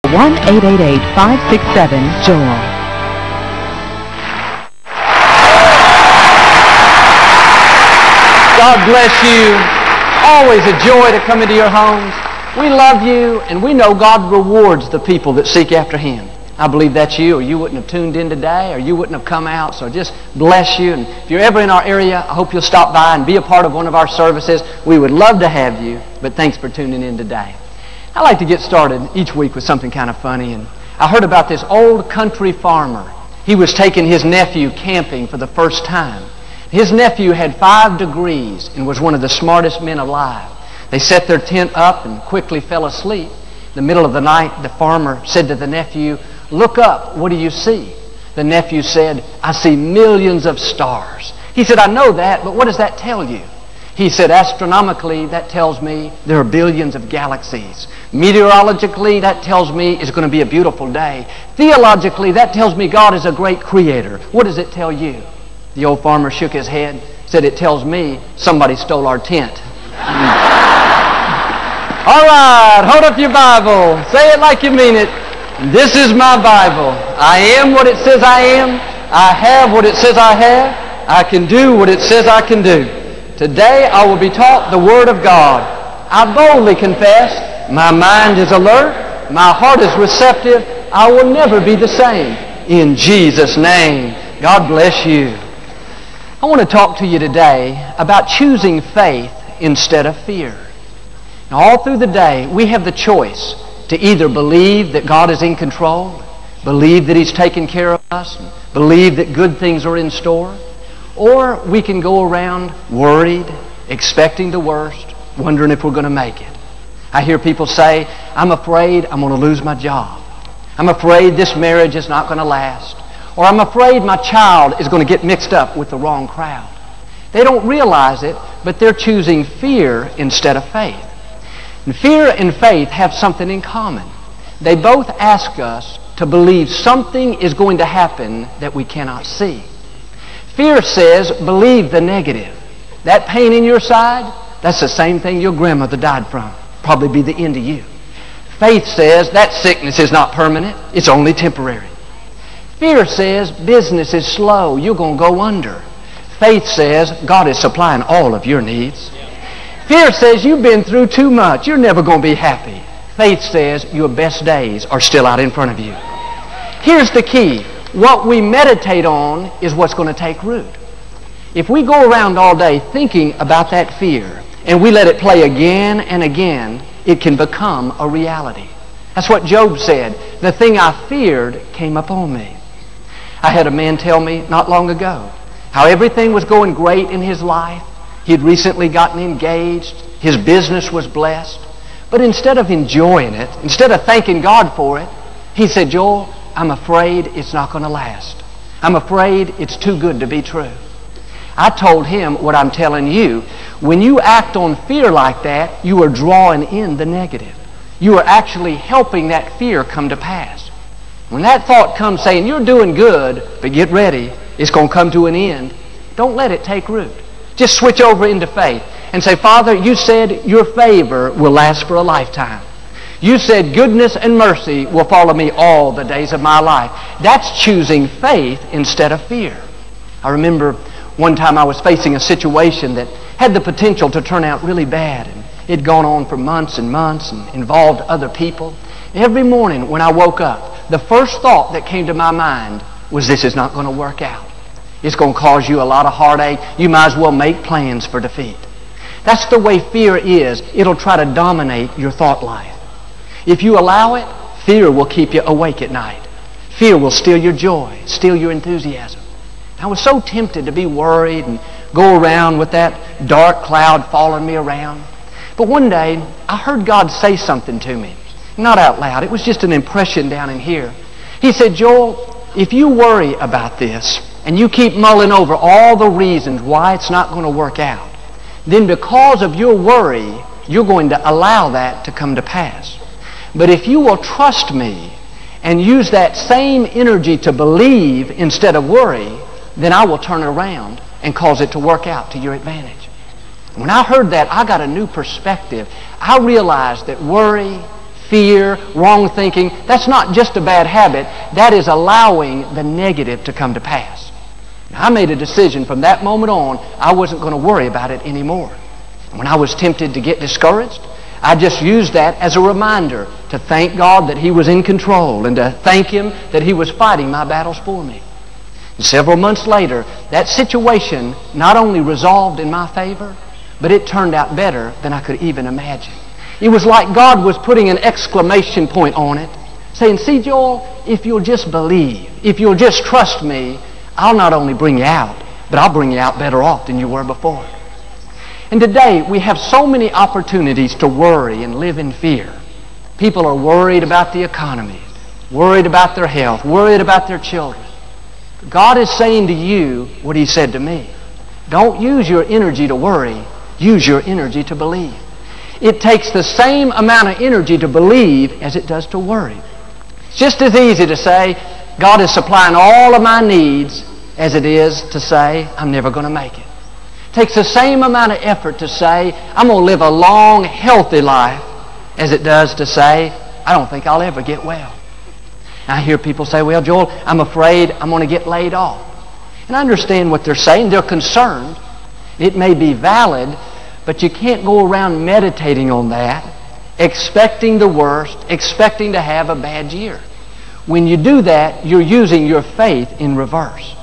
1-888-567-JOEL. God bless you. Always a joy to come into your homes. We love you, and we know God rewards the people that seek after Him. I believe that's you, or you wouldn't have tuned in today, or you wouldn't have come out. So just bless you. And if you're ever in our area, I hope you'll stop by and be a part of one of our services. We would love to have you, but thanks for tuning in today. I like to get started each week with something kind of funny. And I heard about this old country farmer. He was taking his nephew camping for the first time. His nephew had 5 degrees and was one of the smartest men alive. They set their tent up and quickly fell asleep. In the middle of the night, the farmer said to the nephew, "Look up, what do you see?" The nephew said, "I see millions of stars." He said, "I know that, but what does that tell you?" He said, "Astronomically, that tells me there are billions of galaxies. Meteorologically, that tells me it's going to be a beautiful day. Theologically, that tells me God is a great creator. What does it tell you?" The old farmer shook his head, said, "It tells me somebody stole our tent." All right, hold up your Bible. Say it like you mean it. This is my Bible. I am what it says I am. I have what it says I have. I can do what it says I can do. Today I will be taught the Word of God. I boldly confess, my mind is alert, my heart is receptive. I will never be the same. In Jesus' name, God bless you. I want to talk to you today about choosing faith instead of fear. Now, all through the day, we have the choice to either believe that God is in control, believe that He's taking care of us, believe that good things are in store, or we can go around worried, expecting the worst, wondering if we're going to make it. I hear people say, "I'm afraid I'm going to lose my job. I'm afraid this marriage is not going to last. Or I'm afraid my child is going to get mixed up with the wrong crowd." They don't realize it, but they're choosing fear instead of faith. And fear and faith have something in common. They both ask us to believe something is going to happen that we cannot see. Fear says, believe the negative. That pain in your side, that's the same thing your grandmother died from. Probably be the end of you. Faith says, that sickness is not permanent. It's only temporary. Fear says, business is slow. You're going to go under. Faith says, God is supplying all of your needs. Fear says, you've been through too much. You're never going to be happy. Faith says, your best days are still out in front of you. Here's the key. What we meditate on is what's going to take root. If we go around all day thinking about that fear and we let it play again and again, it can become a reality. That's what Job said. The thing I feared came upon me. I had a man tell me not long ago how everything was going great in his life. He had recently gotten engaged. His business was blessed. But instead of enjoying it, instead of thanking God for it, he said, "Joel, I'm afraid it's not going to last. I'm afraid it's too good to be true." I told him what I'm telling you. When you act on fear like that, you are drawing in the negative. You are actually helping that fear come to pass. When that thought comes saying, "You're doing good, but get ready, it's going to come to an end," don't let it take root. Just switch over into faith and say, "Father, you said your favor will last for a lifetime. You said goodness and mercy will follow me all the days of my life." That's choosing faith instead of fear. I remember one time I was facing a situation that had the potential to turn out really bad. And it had gone on for months and months and involved other people. Every morning when I woke up, the first thought that came to my mind was, this is not going to work out. It's going to cause you a lot of heartache. You might as well make plans for defeat. That's the way fear is. It'll try to dominate your thought life. If you allow it, fear will keep you awake at night. Fear will steal your joy, steal your enthusiasm. I was so tempted to be worried and go around with that dark cloud following me around. But one day, I heard God say something to me. Not out loud. It was just an impression down in here. He said, "Joel, if you worry about this and you keep mulling over all the reasons why it's not going to work out, then because of your worry, you're going to allow that to come to pass. But if you will trust me and use that same energy to believe instead of worry, then I will turn it around and cause it to work out to your advantage." When I heard that, I got a new perspective. I realized that worry, fear, wrong thinking, that's not just a bad habit. That is allowing the negative to come to pass. I made a decision from that moment on, I wasn't going to worry about it anymore. When I was tempted to get discouraged, I just used that as a reminder to thank God that He was in control and to thank Him that He was fighting my battles for me. And several months later, that situation not only resolved in my favor, but it turned out better than I could even imagine. It was like God was putting an exclamation point on it, saying, see, Joel, if you'll just believe, if you'll just trust me, I'll not only bring you out, but I'll bring you out better off than you were before. And today, we have so many opportunities to worry and live in fear. People are worried about the economy, worried about their health, worried about their children. God is saying to you what He said to me. Don't use your energy to worry. Use your energy to believe. It takes the same amount of energy to believe as it does to worry. It's just as easy to say, God is supplying all of my needs, as it is to say, I'm never going to make it. It takes the same amount of effort to say, I'm going to live a long, healthy life, as it does to say, I don't think I'll ever get well. I hear people say, well, Joel, I'm afraid I'm going to get laid off. And I understand what they're saying. They're concerned. It may be valid, but you can't go around meditating on that, expecting the worst, expecting to have a bad year. When you do that, you're using your faith in reverse.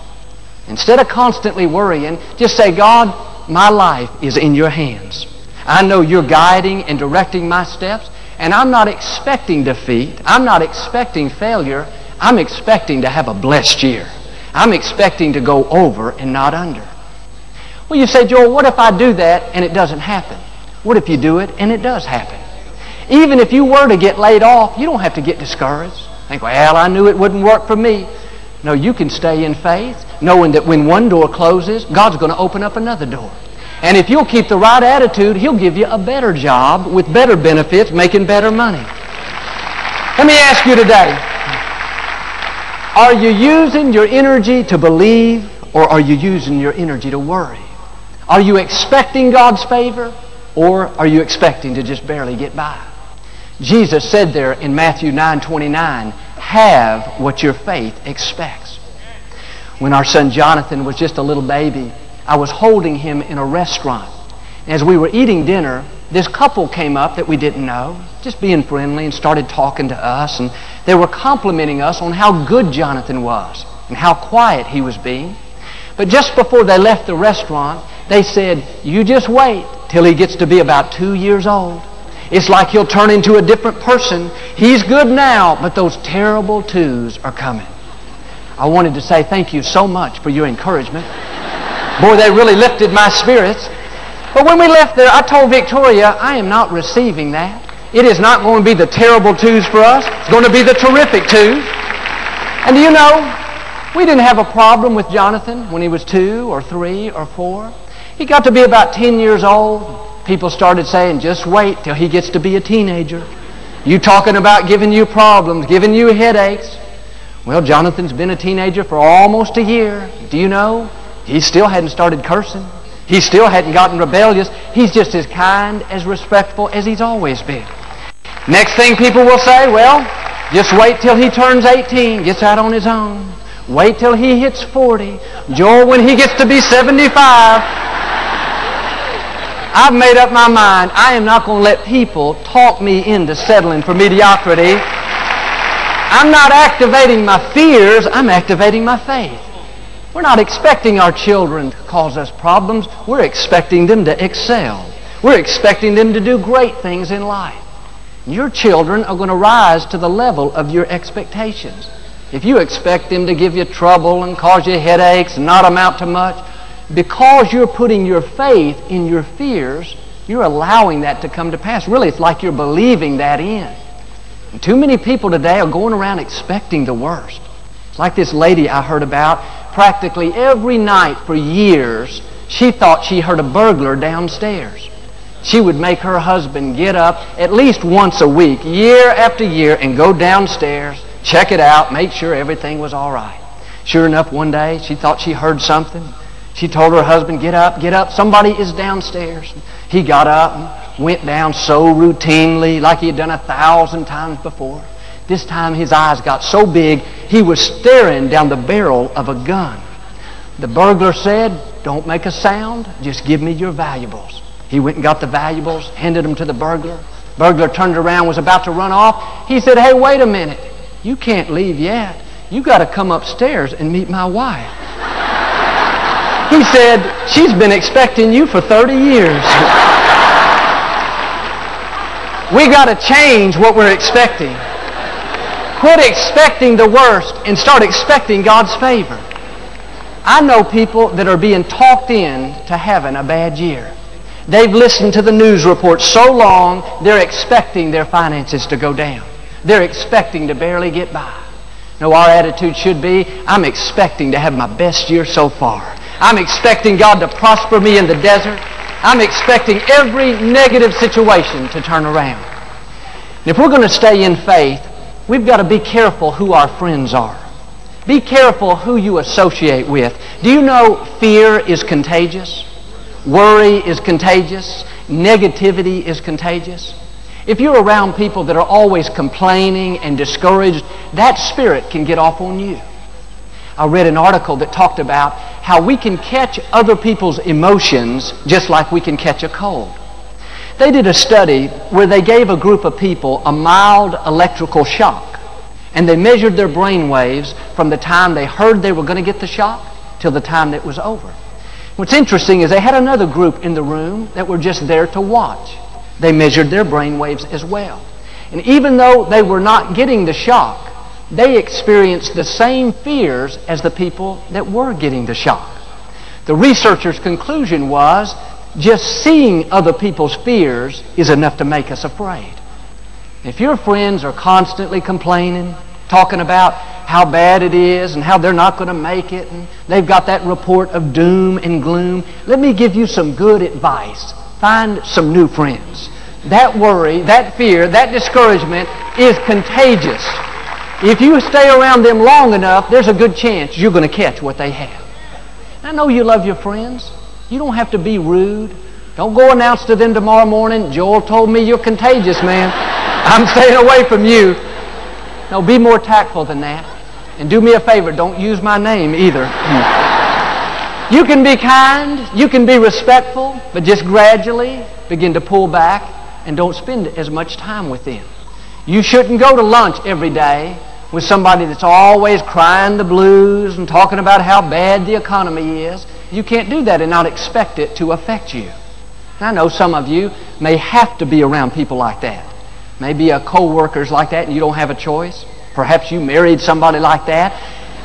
Instead of constantly worrying, just say, God, my life is in your hands. I know you're guiding and directing my steps, and I'm not expecting defeat. I'm not expecting failure. I'm expecting to have a blessed year. I'm expecting to go over and not under. Well, you say, Joel, what if I do that and it doesn't happen? What if you do it and it does happen? Even if you were to get laid off, you don't have to get discouraged. Think, well, I knew it wouldn't work for me. No, you can stay in faith, knowing that when one door closes, God's going to open up another door. And if you'll keep the right attitude, He'll give you a better job with better benefits, making better money. Let me ask you today, are you using your energy to believe, or are you using your energy to worry? Are you expecting God's favor, or are you expecting to just barely get by? Jesus said there in Matthew 9:29, have what your faith expects. When our son Jonathan was just a little baby, I was holding him in a restaurant. As we were eating dinner, this couple came up that we didn't know, just being friendly, and started talking to us. And they were complimenting us on how good Jonathan was and how quiet he was being. But just before they left the restaurant, they said, you just wait till he gets to be about 2 years old. It's like he'll turn into a different person. He's good now, but those terrible twos are coming. I wanted to say thank you so much for your encouragement. Boy, they really lifted my spirits. But when we left there, I told Victoria, I am not receiving that. It is not going to be the terrible twos for us. It's going to be the terrific twos. And do you know, we didn't have a problem with Jonathan when he was 2 or 3 or 4. He got to be about 10 years old. People started saying, just wait till he gets to be a teenager. You talking about giving you problems, giving you headaches. Well, Jonathan's been a teenager for almost a year. Do you know? He still hadn't started cursing. He still hadn't gotten rebellious. He's just as kind, as respectful as he's always been. Next thing people will say, well, just wait till he turns 18, gets out on his own. Wait till he hits 40. Joel, when he gets to be 75, I've made up my mind. I am not going to let people talk me into settling for mediocrity. I'm not activating my fears. I'm activating my faith. We're not expecting our children to cause us problems. We're expecting them to excel. We're expecting them to do great things in life. Your children are going to rise to the level of your expectations. If you expect them to give you trouble and cause you headaches and not amount to much, because you're putting your faith in your fears, you're allowing that to come to pass. Really, it's like you're believing that in. And too many people today are going around expecting the worst. It's like this lady I heard about. Practically every night for years, she thought she heard a burglar downstairs. She would make her husband get up at least once a week, year after year, and go downstairs, check it out, make sure everything was all right. Sure enough, one day, she thought she heard something. She told her husband, get up, somebody is downstairs. He got up and went down so routinely, like he had done 1,000 times before. This time his eyes got so big, he was staring down the barrel of a gun. The burglar said, "Don't make a sound, just give me your valuables." He went and got the valuables, handed them to the burglar. Burglar turned around, was about to run off. He said, "Hey, wait a minute. You can't leave yet. You got to come upstairs and meet my wife." He said, "She's been expecting you for 30 years. We got to change what we're expecting. Quit expecting the worst and start expecting God's favor. I know people that are being talked in to having a bad year. They've listened to the news reports so long, they're expecting their finances to go down. They're expecting to barely get by. No, our attitude should be, I'm expecting to have my best year so far. I'm expecting God to prosper me in the desert. I'm expecting every negative situation to turn around. And if we're going to stay in faith, we've got to be careful who our friends are. Be careful who you associate with. Do you know fear is contagious? Worry is contagious. Negativity is contagious. If you're around people that are always complaining and discouraged, that spirit can get off on you. I read an article that talked about how we can catch other people's emotions just like we can catch a cold. They did a study where they gave a group of people a mild electrical shock, and they measured their brain waves from the time they heard they were going to get the shock till the time that it was over. What's interesting is they had another group in the room that were just there to watch. They measured their brain waves as well. And even though they were not getting the shock, they experienced the same fears as the people that were getting the shock. The researchers' conclusion was just seeing other people's fears is enough to make us afraid. If your friends are constantly complaining, talking about how bad it is and how they're not going to make it, and they've got that report of doom and gloom, let me give you some good advice. Find some new friends. That worry, that fear, that discouragement is contagious. If you stay around them long enough, there's a good chance you're going to catch what they have. I know you love your friends. You don't have to be rude. Don't go announce to them tomorrow morning, "Joel told me you're contagious, man. I'm staying away from you." No, be more tactful than that. And do me a favor, don't use my name either. You can be kind, you can be respectful, but just gradually begin to pull back and don't spend as much time with them. You shouldn't go to lunch every day with somebody that's always crying the blues and talking about how bad the economy is. You can't do that and not expect it to affect you. And I know some of you may have to be around people like that. Maybe co-workers like that and you don't have a choice. Perhaps you married somebody like that.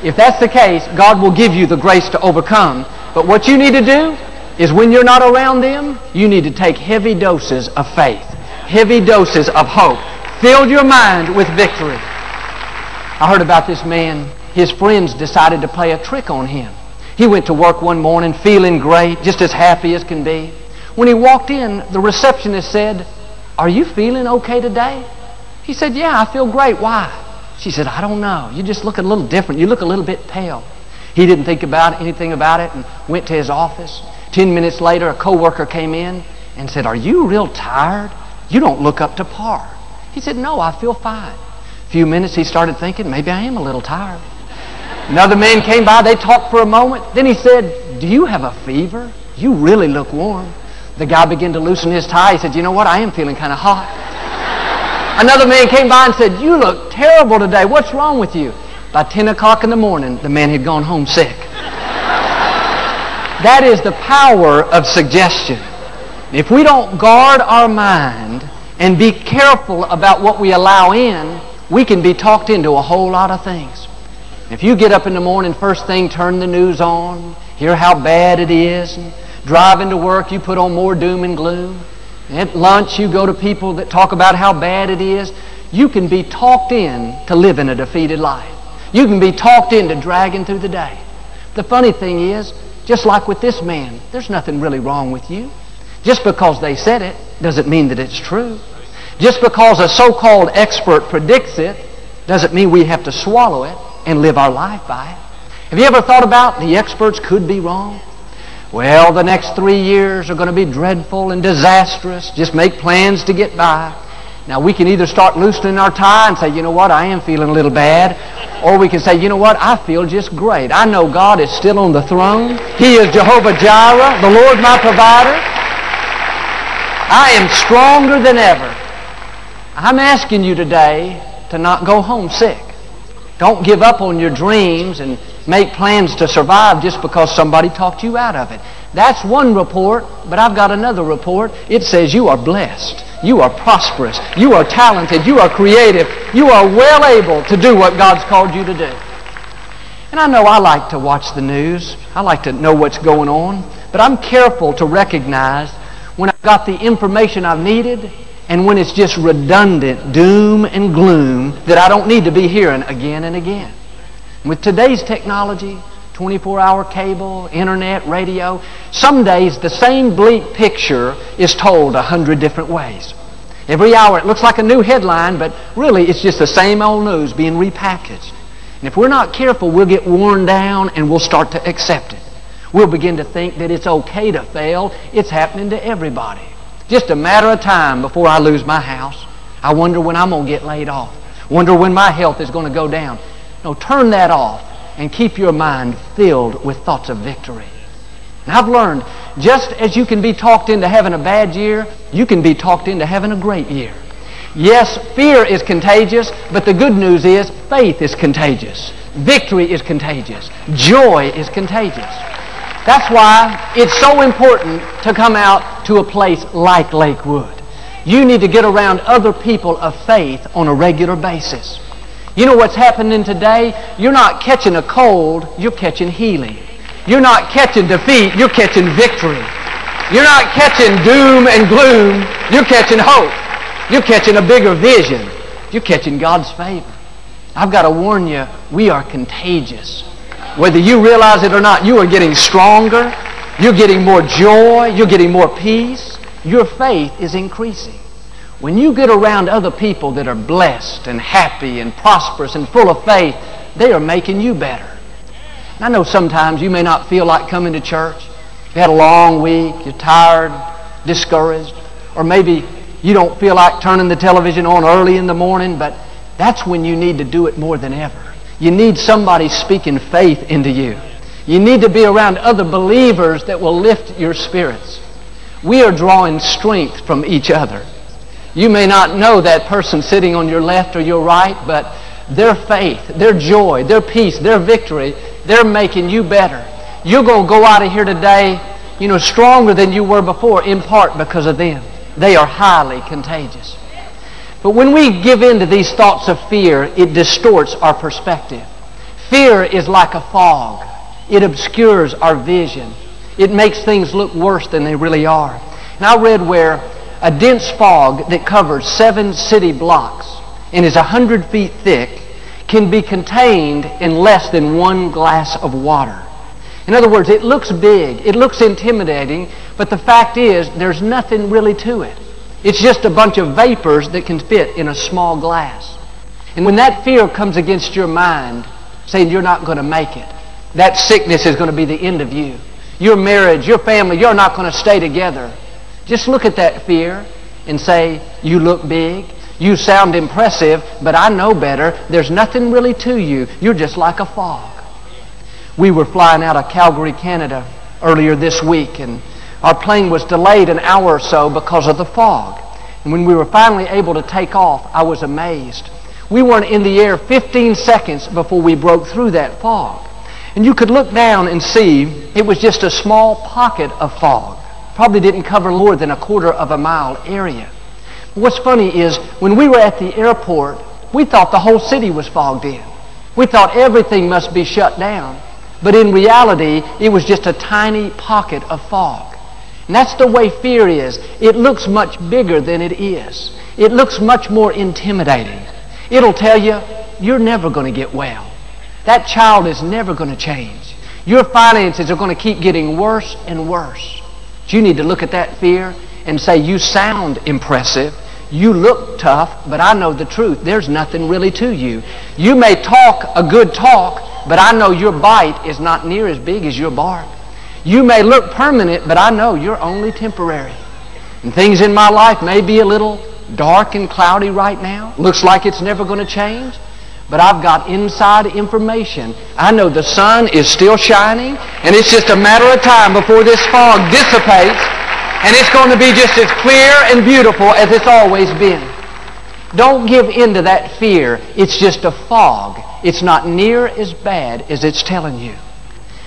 If that's the case, God will give you the grace to overcome. But what you need to do is when you're not around them, you need to take heavy doses of faith, heavy doses of hope. Fill your mind with victory. I heard about this man. His friends decided to play a trick on him. He went to work one morning feeling great, just as happy as can be. When he walked in, the receptionist said, "Are you feeling okay today?" He said, "Yeah, I feel great. Why?" She said, "I don't know. You just look a little different. You look a little bit pale." He didn't think about anything about it and went to his office. 10 minutes later, a coworker came in and said, "Are you real tired? You don't look up to par." He said, "No, I feel fine." A few minutes he started thinking, maybe I am a little tired. Another man came by, they talked for a moment. Then he said, "Do you have a fever? You really look warm." The guy began to loosen his tie. He said, "You know what? I am feeling kind of hot." Another man came by and said, "You look terrible today. What's wrong with you?" By 10 o'clock in the morning, the man had gone home sick. That is the power of suggestion. If we don't guard our mind and be careful about what we allow in, we can be talked into a whole lot of things. If you get up in the morning, first thing, turn the news on, hear how bad it is, and drive into work, you put on more doom and gloom. At lunch, you go to people that talk about how bad it is. You can be talked in to living a defeated life. You can be talked into dragging through the day. The funny thing is, just like with this man, there's nothing really wrong with you. Just because they said it doesn't mean that it's true. Just because a so-called expert predicts it doesn't mean we have to swallow it and live our life by it. Have you ever thought about the experts could be wrong? Well, the next 3 years are going to be dreadful and disastrous. Just make plans to get by. Now, we can either start loosening our tie and say, you know what, I am feeling a little bad. Or we can say, you know what, I feel just great. I know God is still on the throne. He is Jehovah Jireh, the Lord my provider. I am stronger than ever. I'm asking you today to not go home sick. Don't give up on your dreams and make plans to survive just because somebody talked you out of it. That's one report, but I've got another report. It says you are blessed. You are prosperous. You are talented. You are creative. You are well able to do what God's called you to do. And I know I like to watch the news. I like to know what's going on. But I'm careful to recognize when I've got the information I've needed and when it's just redundant doom and gloom that I don't need to be hearing again and again. With today's technology, 24-hour cable, internet, radio, some days the same bleak picture is told 100 different ways. Every hour it looks like a new headline, but really it's just the same old news being repackaged. And if we're not careful, we'll get worn down and we'll start to accept it. We'll begin to think that it's okay to fail. It's happening to everybody. Just a matter of time before I lose my house. I wonder when I'm going to get laid off. Wonder when my health is going to go down. No, turn that off and keep your mind filled with thoughts of victory. And I've learned, just as you can be talked into having a bad year, you can be talked into having a great year. Yes, fear is contagious, but the good news is faith is contagious. Victory is contagious. Joy is contagious. That's why it's so important to come out to a place like Lakewood. You need to get around other people of faith on a regular basis. You know what's happening today? You're not catching a cold, you're catching healing. You're not catching defeat, you're catching victory. You're not catching doom and gloom, you're catching hope. You're catching a bigger vision. You're catching God's favor. I've got to warn you, we are contagious. Whether you realize it or not, you are getting stronger. You're getting more joy. You're getting more peace. Your faith is increasing. When you get around other people that are blessed and happy and prosperous and full of faith, they are making you better. And I know sometimes you may not feel like coming to church. You had a long week. You're tired, discouraged. Or maybe you don't feel like turning the television on early in the morning, but that's when you need to do it more than ever. You need somebody speaking faith into you. You need to be around other believers that will lift your spirits. We are drawing strength from each other. You may not know that person sitting on your left or your right, but their faith, their joy, their peace, their victory, they're making you better. You're going to go out of here today, stronger than you were before, in part because of them. They are highly contagious. But when we give in to these thoughts of fear, it distorts our perspective. Fear is like a fog. It obscures our vision. It makes things look worse than they really are. And I read where a dense fog that covers 7 city blocks and is 100 feet thick can be contained in less than 1 glass of water. In other words, it looks big, it looks intimidating, but the fact is there's nothing really to it. It's just a bunch of vapors that can fit in a small glass. And when that fear comes against your mind, saying you're not going to make it, that sickness is going to be the end of you. Your marriage, your family, you're not going to stay together. Just look at that fear and say, you look big, you sound impressive, but I know better. There's nothing really to you. You're just like a fog. We were flying out of Calgary, Canada earlier this week, and our plane was delayed an hour or so because of the fog. And when we were finally able to take off, I was amazed. We weren't in the air 15 seconds before we broke through that fog. And you could look down and see it was just a small pocket of fog. Probably didn't cover more than a 1/4 of a mile area. What's funny is when we were at the airport, we thought the whole city was fogged in. We thought everything must be shut down. But in reality, it was just a tiny pocket of fog. And that's the way fear is. It looks much bigger than it is. It looks much more intimidating. It'll tell you, you're never going to get well. That child is never going to change. Your finances are going to keep getting worse and worse. But you need to look at that fear and say, you sound impressive. You look tough, but I know the truth. There's nothing really to you. You may talk a good talk, but I know your bite is not near as big as your bark. You may look permanent, but I know you're only temporary. And things in my life may be a little dark and cloudy right now. Looks like it's never going to change. But I've got inside information. I know the sun is still shining, and it's just a matter of time before this fog dissipates, and it's going to be just as clear and beautiful as it's always been. Don't give in to that fear. It's just a fog. It's not near as bad as it's telling you.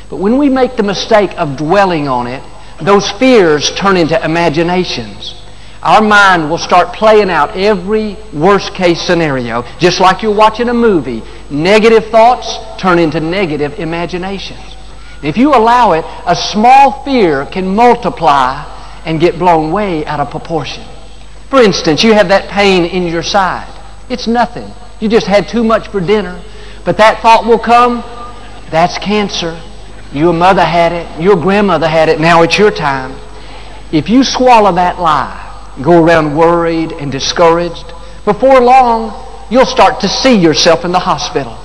But when we make the mistake of dwelling on it, those fears turn into imaginations. Our mind will start playing out every worst-case scenario, just like you're watching a movie. Negative thoughts turn into negative imaginations. If you allow it, a small fear can multiply and get blown way out of proportion. For instance, you have that pain in your side. It's nothing. You just had too much for dinner. But that thought will come, that's cancer. Your mother had it. Your grandmother had it. Now it's your time. If you swallow that lie, go around worried and discouraged, before long, you'll start to see yourself in the hospital.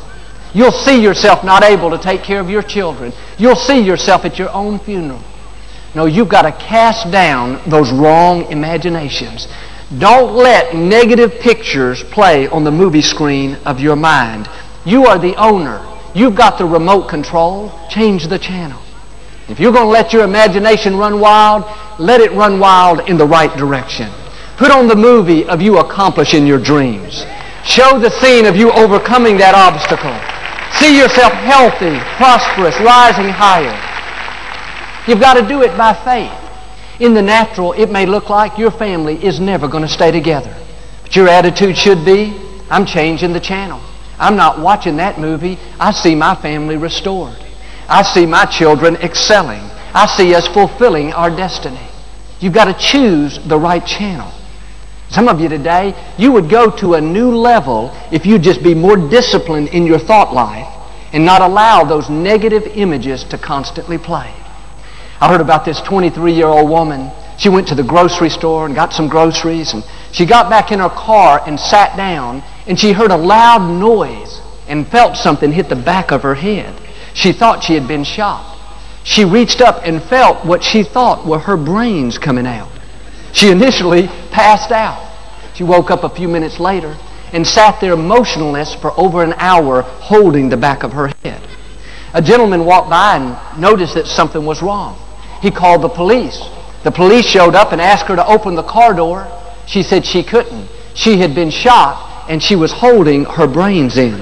You'll see yourself not able to take care of your children. You'll see yourself at your own funeral. No, you've got to cast down those wrong imaginations. Don't let negative pictures play on the movie screen of your mind. You are the owner. You've got the remote control. Change the channel. If you're going to let your imagination run wild, let it run wild in the right direction. Put on the movie of you accomplishing your dreams. Show the scene of you overcoming that obstacle. See yourself healthy, prosperous, rising higher. You've got to do it by faith. In the natural, it may look like your family is never going to stay together. But your attitude should be, I'm changing the channel. I'm not watching that movie. I see my family restored. I see my children excelling. I see us fulfilling our destiny. You've got to choose the right channel. Some of you today, you would go to a new level if you'd just be more disciplined in your thought life and not allow those negative images to constantly play. I heard about this 23-year-old woman. She went to the grocery store and got some groceries, and she got back in her car and sat down, and she heard a loud noise and felt something hit the back of her head. She thought she had been shot. She reached up and felt what she thought were her brains coming out. She initially passed out. She woke up a few minutes later and sat there motionless for over an hour holding the back of her head. A gentleman walked by and noticed that something was wrong. He called the police. The police showed up and asked her to open the car door. She said she couldn't. She had been shot and she was holding her brains in.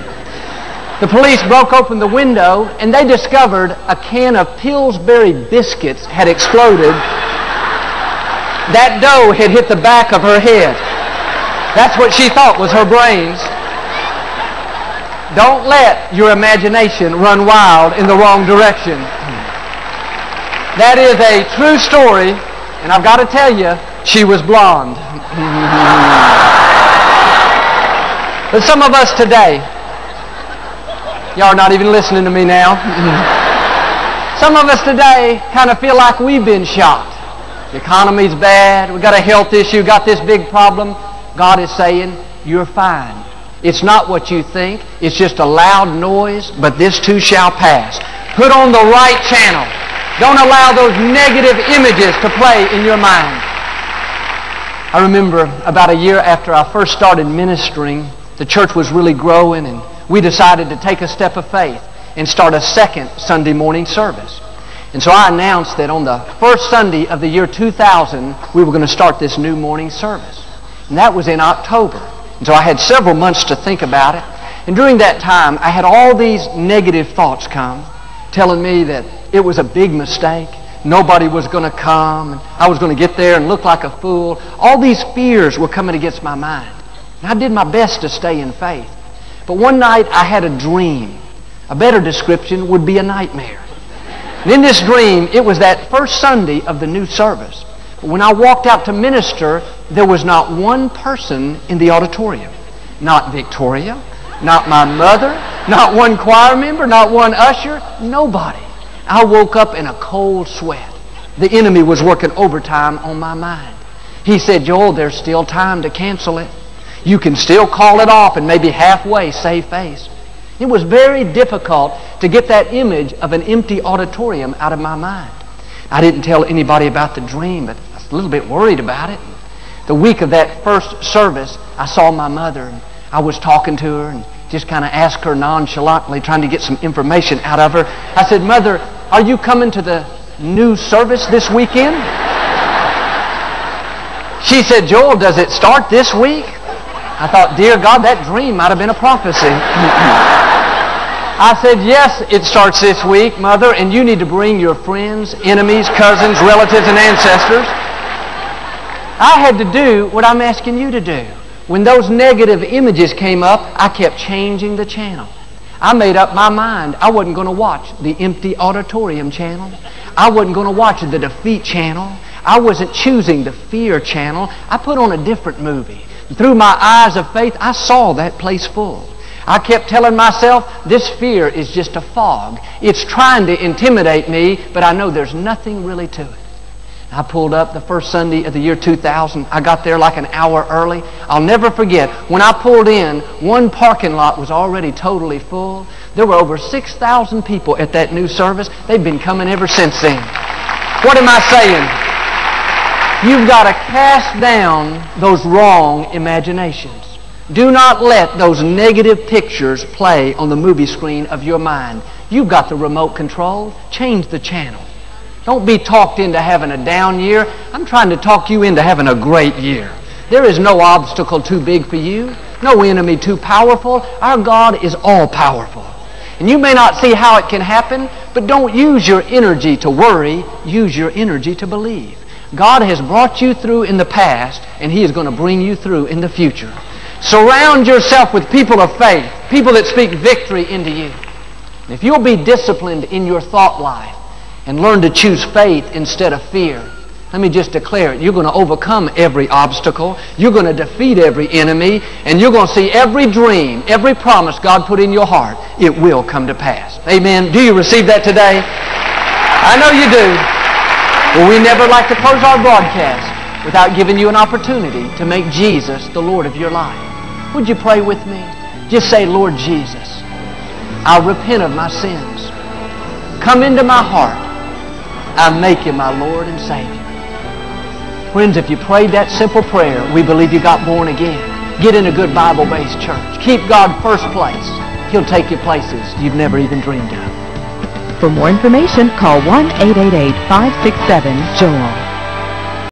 The police broke open the window and they discovered a can of Pillsbury biscuits had exploded. That dough had hit the back of her head. That's what she thought was her brains. Don't let your imagination run wild in the wrong direction. That is a true story, and I've got to tell you, she was blonde. But some of us today, y'all are not even listening to me now. Some of us today kind of feel like we've been shot. The economy's bad, we've got a health issue, got this big problem. God is saying, you're fine. It's not what you think. It's just a loud noise, but this too shall pass. Put on the right channel. Don't allow those negative images to play in your mind. I remember about a year after I first started ministering, the church was really growing, and we decided to take a step of faith and start a second Sunday morning service. And so I announced that on the first Sunday of the year 2000, we were going to start this new morning service. And that was in October. And so I had several months to think about it. And during that time, I had all these negative thoughts come, telling me that it was a big mistake. Nobody was going to come. And I was going to get there and look like a fool. All these fears were coming against my mind. And I did my best to stay in faith. But one night I had a dream. A better description would be a nightmare. And in this dream, it was that first Sunday of the new service. But when I walked out to minister, there was not one person in the auditorium. Not Victoria, not my mother, not one choir member, not one usher, nobody. I woke up in a cold sweat. The enemy was working overtime on my mind. He said, Joel, there's still time to cancel it. You can still call it off and maybe halfway save face. It was very difficult to get that image of an empty auditorium out of my mind. I didn't tell anybody about the dream, but I was a little bit worried about it. The week of that first service, I saw my mother, and I was talking to her and just kind of asked her nonchalantly, trying to get some information out of her. I said, "Mother, are you coming to the new service this weekend?" She said, "Joel, does it start this week?" I thought, dear God, that dream might have been a prophecy. I said, "Yes, it starts this week, Mother, and you need to bring your friends, enemies, cousins, relatives, and ancestors." I had to do what I'm asking you to do. When those negative images came up, I kept changing the channel. I made up my mind. I wasn't going to watch the empty auditorium channel. I wasn't going to watch the defeat channel. I wasn't choosing the fear channel. I put on a different movie. Through my eyes of faith, I saw that place full. I kept telling myself, this fear is just a fog. It's trying to intimidate me, but I know there's nothing really to it. I pulled up the first Sunday of the year 2000. I got there like an hour early. I'll never forget, when I pulled in, one parking lot was already totally full. There were over 6,000 people at that new service. They've been coming ever since then. What am I saying? You've got to cast down those wrong imaginations. Do not let those negative pictures play on the movie screen of your mind. You've got the remote control. Change the channel. Don't be talked into having a down year. I'm trying to talk you into having a great year. There is no obstacle too big for you, no enemy too powerful. Our God is all-powerful. And you may not see how it can happen, but don't use your energy to worry. Use your energy to believe. God has brought you through in the past, and He is going to bring you through in the future. Surround yourself with people of faith, people that speak victory into you. And if you'll be disciplined in your thought life and learn to choose faith instead of fear, let me just declare it. You're going to overcome every obstacle. You're going to defeat every enemy. And you're going to see every dream, every promise God put in your heart, it will come to pass. Amen. Do you receive that today? I know you do. Well, we never like to close our broadcast without giving you an opportunity to make Jesus the Lord of your life. Would you pray with me? Just say, Lord Jesus, I repent of my sins. Come into my heart. I make you my Lord and Savior. Friends, if you prayed that simple prayer, we believe you got born again. Get in a good Bible-based church. Keep God first place. He'll take you places you've never even dreamed of. For more information, call 1-888-567-JOEL.